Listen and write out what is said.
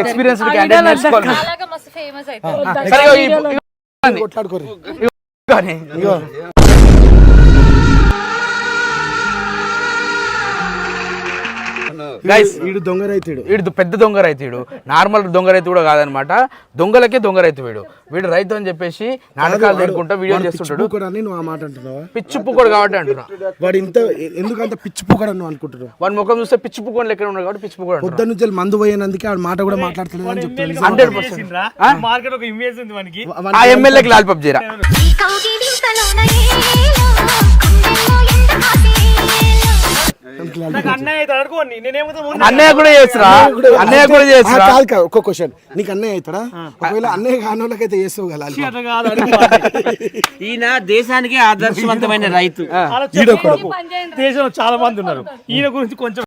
Experience candidate నేర్చుకోవాలి. అలాగా మస్తు ఫేమస్ అవుతారు. సరే కొట్లాడుకోరు కానీ గైస్ వీడు దొంగ రైతుడు, వీడు పెద్ద దొంగ రైతుడు, నార్మల్ దొంగ రైతు కూడా కాదనమాట. దొంగలకే దొంగ రైతు వీడు రైతు అని చెప్పేసి నాటకాలు తినుకుంటా వీడియో చేస్తుంటాడు. కూడా నువ్వు ఆ మాట అంటున్నావా? పిచ్చిప్పుకోడు కాబట్టి అంటున్నా. వాడు ఇంత ఎందుకంత పిచ్చిపోకడు నువ్వు అనుకుంటున్నావు? వాడి ముఖం చూస్తే పిచ్చిప్పుకోని లెక్క ఉన్నాడు కాబట్టి పిచ్చిప్పుకోడు. పొద్దున్న నుంచి మందు పోయినందుకే ఆ మాట కూడా మాట్లాడుతున్నాడు అని చెప్తాను. 100% మార్కెట్ ఒక ఇమేజ్ ఉంది మనకి. ఆ ఎమ్మెల్యేకి లాలిపాప్ చేయరా అన్నయ్య కూడా చేస్తురా, అన్నయ్య కూడా చేస్తురా. కాదు కాదు, ఒక్క క్వశ్చన్, నీకు అన్నయ్య అవుతాడా? ఒకవేళ అన్నయ్య కాని వాళ్ళకైతే చేస్తావు కదా. ఈయన దేశానికి ఆదర్శవంతమైన రైతు. దేశంలో చాలా మంది ఉన్నారు, ఈయన గురించి కొంచెం